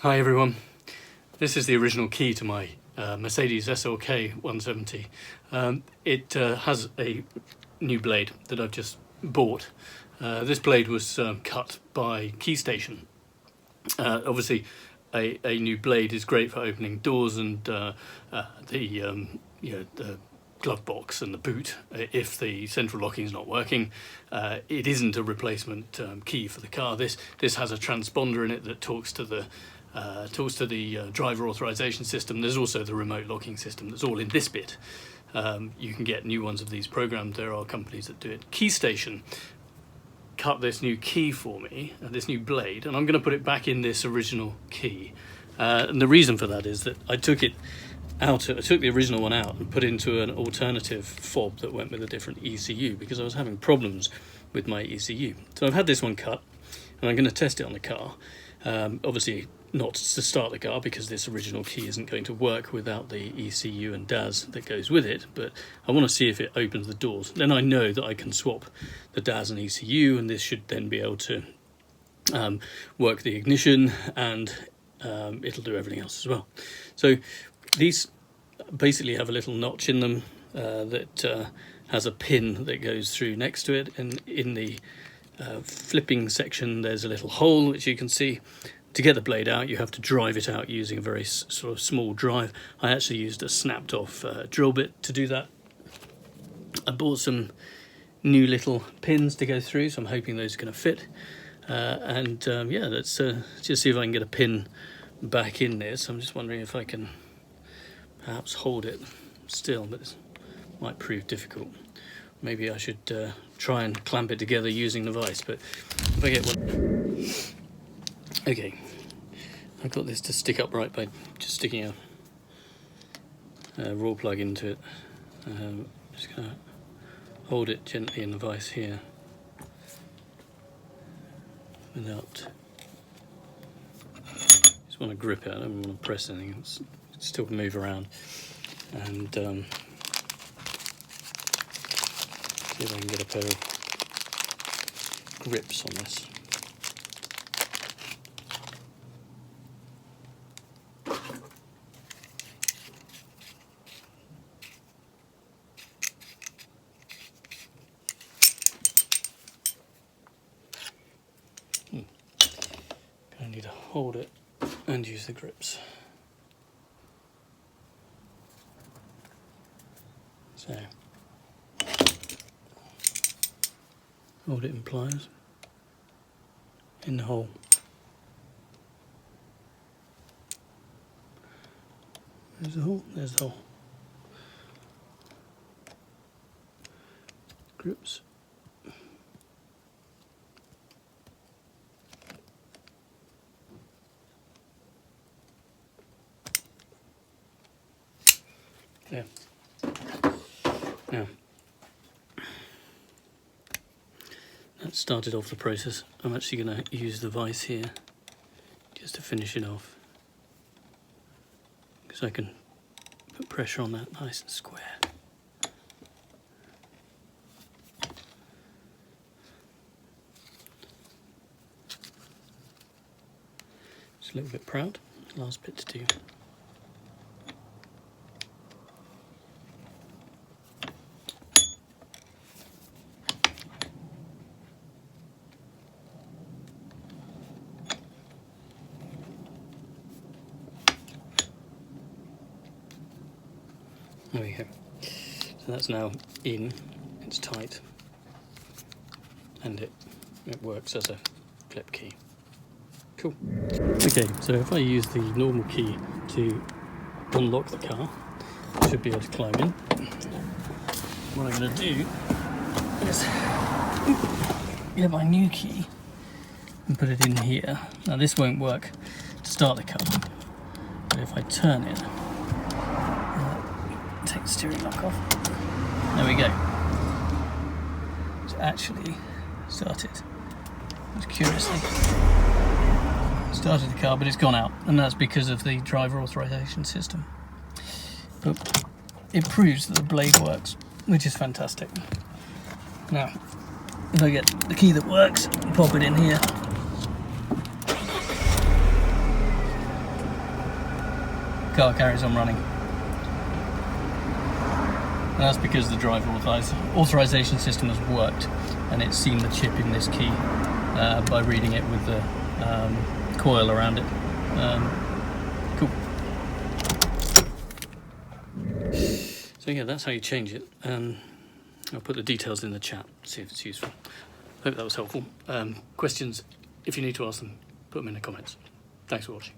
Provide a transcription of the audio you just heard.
Hi everyone, this is the original key to my Mercedes SLK 170. It has a new blade that I've just bought. This blade was cut by KeyStation. Obviously a new blade is great for opening doors and the glove box and the boot if the central locking is not working. It isn't a replacement key for the car. This has a transponder in it that talks to the driver authorization system. There's also the remote locking system that's all in this bit. You can get new ones of these programmed. There are companies that do it. KeyStation cut this new key for me, this new blade, and I'm going to put it back in this original key. And the reason for that is that I took it out. I took the original one out and put it into an alternative fob that went with a different ECU because I was having problems with my ECU. So I've had this one cut and I'm going to test it on the car. Obviously not to start the car because this original key isn't going to work without the ECU and DAS that goes with it, but I want to see if it opens the doors. Then I know that I can swap the DAS and ECU, and this should then be able to work the ignition, and it'll do everything else as well. So these basically have a little notch in them that has a pin that goes through next to it, and in the flipping section there's a little hole which you can see. To get the blade out you have to drive it out using a very sort of small drive. I actually used a snapped off drill bit to do that. I bought some new little pins to go through, so I'm hoping those are going to fit. Yeah, let's just see if I can get a pin back in this. I'm just wondering if I can perhaps hold it still, but this might prove difficult. Maybe I should try and clamp it together using the vise, but if I get one... Okay, I've got this to stick upright by just sticking a raw plug into it. Just going to hold it gently in the vise here without... Just want to grip it, I don't want to press anything, it's still move around. And see if I can get a pair of grips on this. Gonna need to hold it and use the grips. So hold it in pliers in the hole. There's the hole, there's the hole. Grips. There. Now, that started off the process. I'm actually going to use the vise here just to finish it off, because I can put pressure on that nice and square. Just a little bit proud. Last bit to do. There we go. So that's now in, it's tight, and it works as a flip key. Cool. Okay, so if I use the normal key to unlock the car, I should be able to climb in. What I'm going to do is get my new key and put it in here. Now this won't work to start the car, but if I turn it, take the steering lock off. There we go. It's actually started. Just curiously started the car, but it's gone out, and that's because of the driver authorization system. But it proves that the blade works, which is fantastic. Now, if I get the key that works, pop it in here. car carries on running. And that's because the driver authorization system has worked, and it's seen the chip in this key by reading it with the coil around it. Cool. So yeah, that's how you change it. I'll put the details in the chat, see if it's useful. Hope that was helpful. Questions, if you need to ask them, put them in the comments. Thanks for watching.